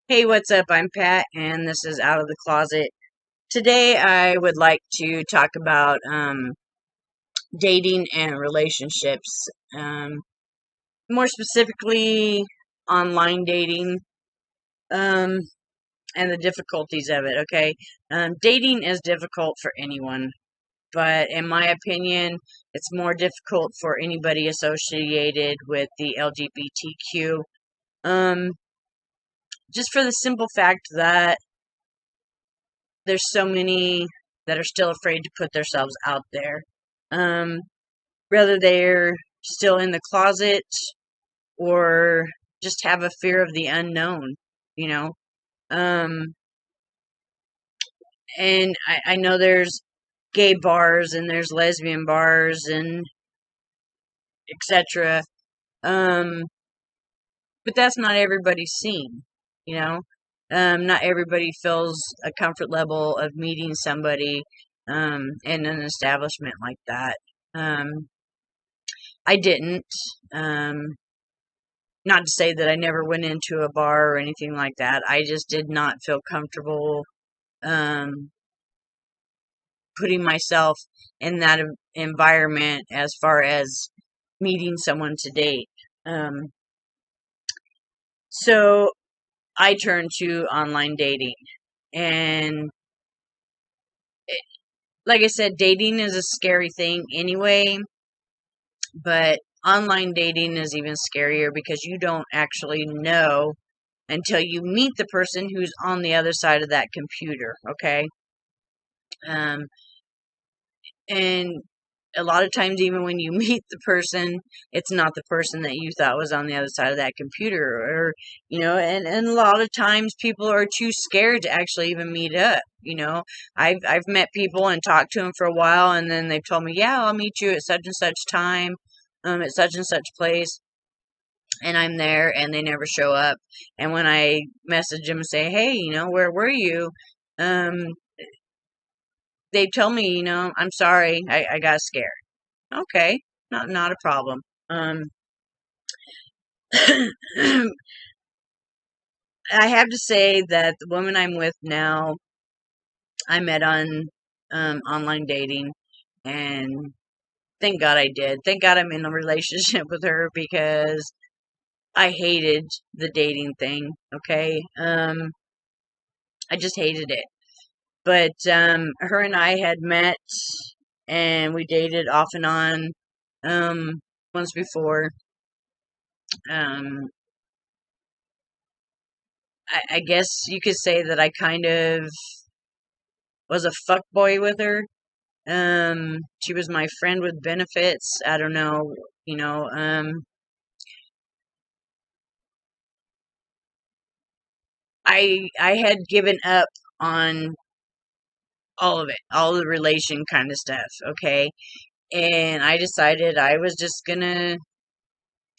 Hey, what's up? I'm Pat, and this is Out of the Closet. Today, I would like to talk about dating and relationships. More specifically, online dating um, and the difficulties of it. Okay, dating is difficult for anyone, but in my opinion, it's more difficult for anybody associated with the LGBTQ. Um, just for the simple fact that there's so many that are still afraid to put themselves out there. Um, Whether they're still in the closet or just have a fear of the unknown, you know. Um, and I know there's gay bars and there's lesbian bars and etc. Um, but that's not everybody's scene, you know. Not everybody feels a comfort level of meeting somebody in an establishment like that. Um, I didn't. Um, Not to say that I never went into a bar or anything like that. I just did not feel comfortable um, putting myself in that environment as far as meeting someone to date. Um, so I turned to online dating. And like I said, dating is a scary thing anyway, but online dating is even scarier because you don't actually know until you meet the person who's on the other side of that computer, okay? Um, and a lot of times, even when you meet the person, it's not the person that you thought was on the other side of that computer, or and a lot of times people are too scared to actually even meet up. I've met people and talked to them for a while, and then they've told me, "Yeah, I'll meet you at such and such time, at such and such place." And I'm there and they never show up. And when I message them and say, "Hey, where were you?" Um, they tell me, "I'm sorry, I got scared." Okay, not a problem. I have to say that the woman I'm with now, I met on online dating, and thank God I did. Thank God I'm in a relationship with her because I hated the dating thing. Okay, I just hated it. But her and I had met and we dated off and on once before. Um, I guess you could say that I kind of was a fuck boy with her. She was my friend with benefits. I don't know, you know. I had given up on all of it, all the relation kind of stuff. Okay, and I decided I was just gonna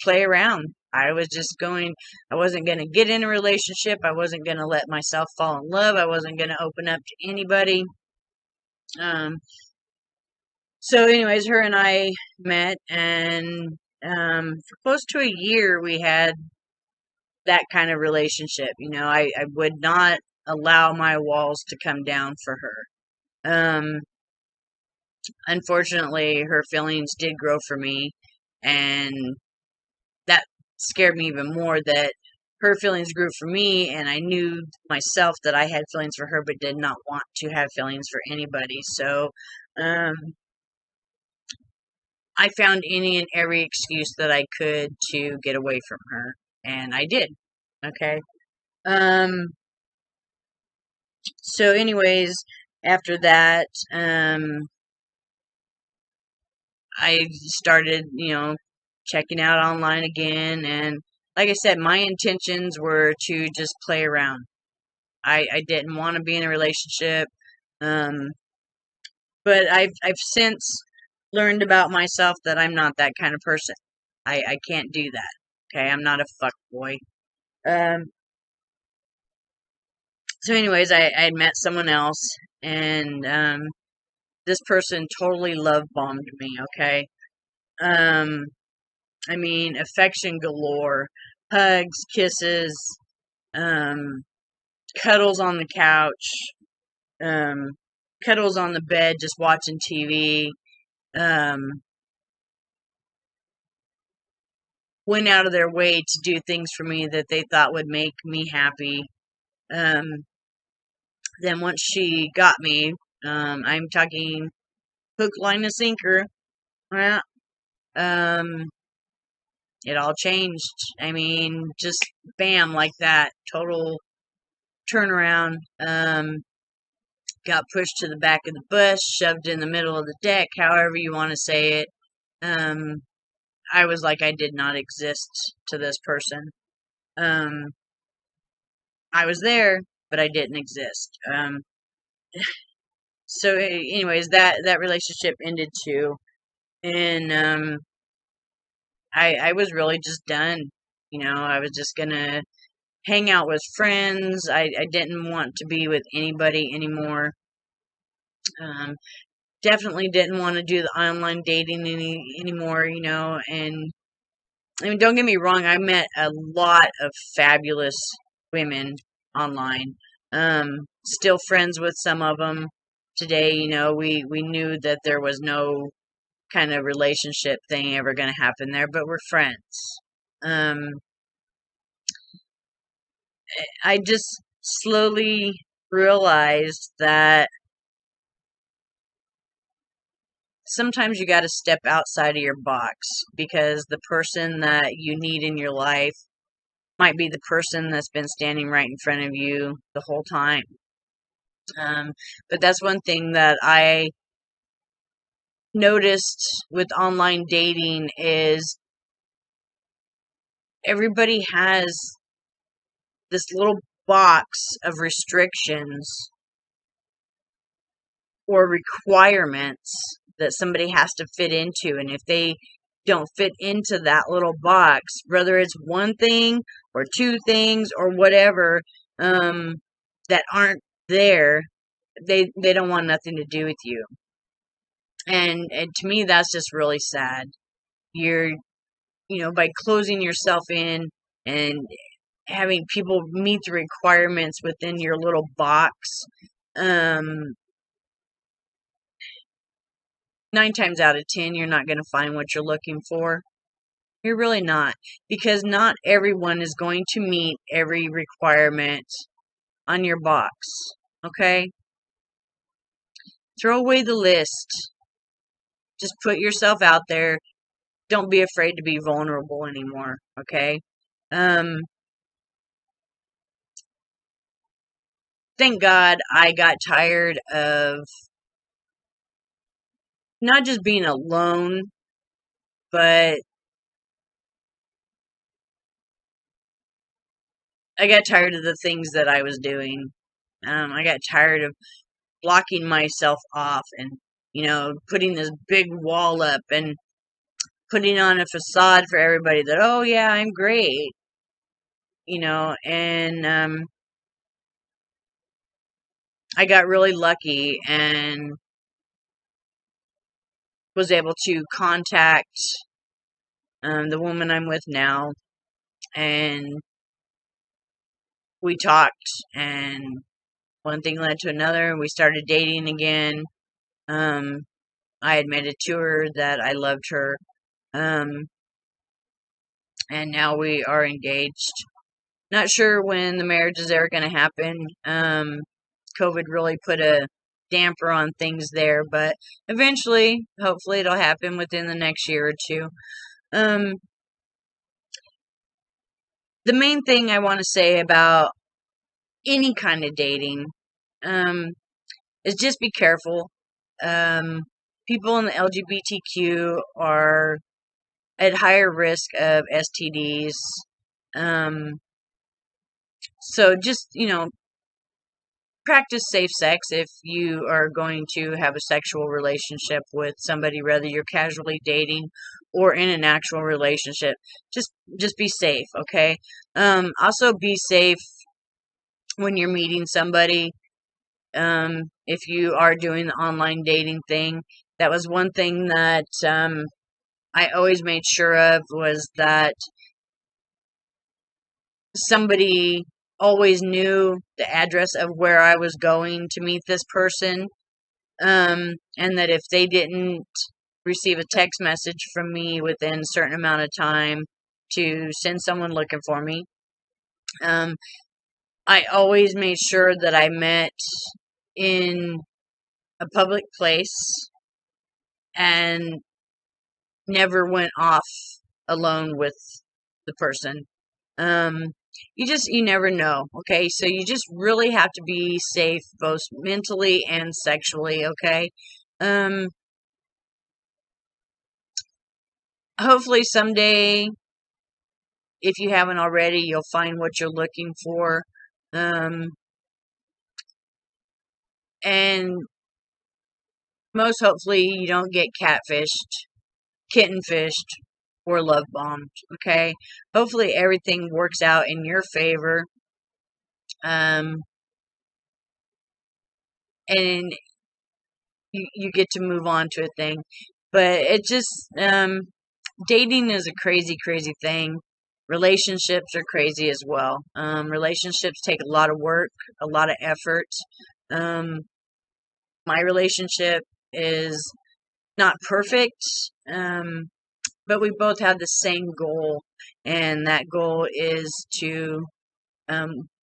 play around. I wasn't going to get in a relationship. I wasn't going to let myself fall in love. I wasn't going to open up to anybody. Um, so, anyways, her and I met, and for close to a year, we had that kind of relationship. I would not allow my walls to come down for her. Unfortunately, her feelings did grow for me, and that scared me even more that her feelings grew for me, and I knew myself that I had feelings for her but did not want to have feelings for anybody. So um, I found any and every excuse that I could to get away from her, and I did. Okay. Um, so, anyways, after that, I started, checking out online again, and like I said, my intentions were to just play around. I didn't want to be in a relationship. Um, but I've since learned about myself that I'm not that kind of person. I can't do that. Okay, I'm not a fuck boy. Um, so anyways, I had met someone else, and this person totally love bombed me. Okay, um, I mean affection galore, hugs, kisses, cuddles on the couch, um, cuddles on the bed, just watching TV. Um, went out of their way to do things for me that they thought would make me happy. Um, then once she got me, I'm talking hook, line, and sinker. Well, um, it all changed. I mean, just bam, like that, total turnaround. Got pushed to the back of the bus, shoved in the middle of the deck, however you want to say it. Um, I was like I did not exist to this person. Um, I was there, but I didn't exist. So, anyways, that relationship ended too, and I was really just done. I was just gonna hang out with friends. I didn't want to be with anybody anymore. Um, Definitely didn't want to do the online dating anymore, and I mean, don't get me wrong, I met a lot of fabulous women online. Still friends with some of them today. We knew that there was no kind of relationship thing ever going to happen there, but we're friends. Um, I just slowly realized that sometimes you got to step outside of your box because the person that you need in your life might be the person that's been standing right in front of you the whole time. But that's one thing that I noticed with online dating is everybody has this little box of restrictions or requirements that somebody has to fit into. And if they don't fit into that little box, whether it's one thing or two things or whatever, that aren't there, they don't want nothing to do with you. And to me, that's just really sad. You're, by closing yourself in and having people meet the requirements within your little box, um, 9 times out of 10, you're not going to find what you're looking for. You're really not. Because not everyone is going to meet every requirement on your box. Okay? Throw away the list. Just put yourself out there. Don't be afraid to be vulnerable anymore. Okay? Thank God I got tired of not just being alone, but I got tired of the things that I was doing. I got tired of blocking myself off and, putting this big wall up and putting on a facade for everybody that, oh yeah, I'm great, and I got really lucky and was able to contact the woman I'm with now, and we talked, and one thing led to another, and we started dating again. Um, I admitted to her that I loved her, um, and now we are engaged. Not sure when the marriage is ever going to happen. COVID really put a damper on things there, but eventually, hopefully, it'll happen within the next year or two. Um, the main thing I want to say about any kind of dating, um, is just be careful. Um, People in the LGBTQ are at higher risk of STDs. Um, so just, practice safe sex if you are going to have a sexual relationship with somebody, whether you're casually dating or in an actual relationship. Just be safe, okay? Also be safe when you're meeting somebody. If you are doing the online dating thing, that was one thing that I always made sure of was that somebody always knew the address of where I was going to meet this person. And that if they didn't receive a text message from me within a certain amount of time to send someone looking for me, I always made sure that I met in a public place and never went off alone with the person. You never know, okay? So you just really have to be safe, both mentally and sexually, okay? Hopefully someday, if you haven't already, you'll find what you're looking for. And most hopefully you don't get catfished, kittenfished, or love bombed, okay? Hopefully everything works out in your favor. And you get to move on to a thing. But it just, dating is a crazy, crazy thing. Relationships are crazy as well. Relationships take a lot of work, a lot of effort. My relationship is not perfect, but we both have the same goal, and that goal is to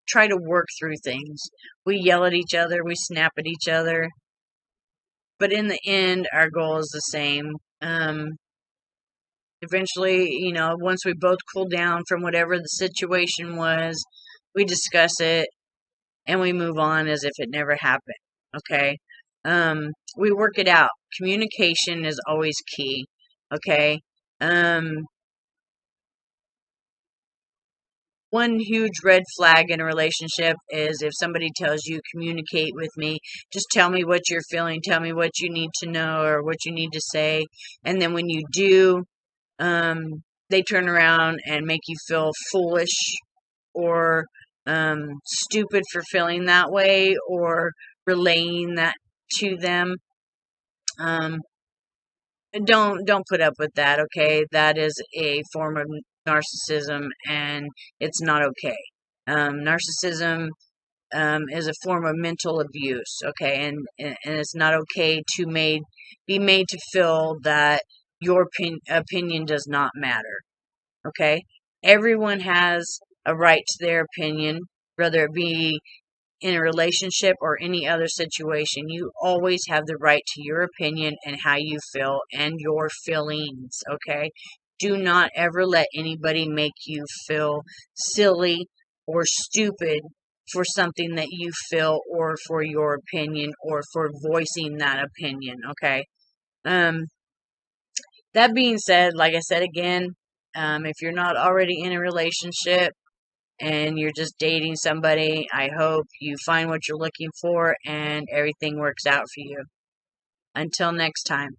try to work through things. We yell at each other, we snap at each other, but in the end, our goal is the same. Eventually, once we both cool down from whatever the situation was, we discuss it and we move on as if it never happened. Okay? We work it out. Communication is always key. Okay? One huge red flag in a relationship is if somebody tells you, communicate with me, just tell me what you're feeling, tell me what you need to know or what you need to say. And then when you do, they turn around and make you feel foolish or stupid for feeling that way or relaying that to them. Don't put up with that, okay? That is a form of narcissism, and it's not okay. Narcissism is a form of mental abuse, okay? And it's not okay to be made to feel that your opinion does not matter, okay? Everyone has a right to their opinion, whether it be in a relationship or any other situation. You always have the right to your opinion and how you feel and your feelings, okay? Do not ever let anybody make you feel silly or stupid for something that you feel or for your opinion or for voicing that opinion, okay? That being said, like I said again, if you're not already in a relationship, and you're just dating somebody, I hope you find what you're looking for and everything works out for you. Until next time.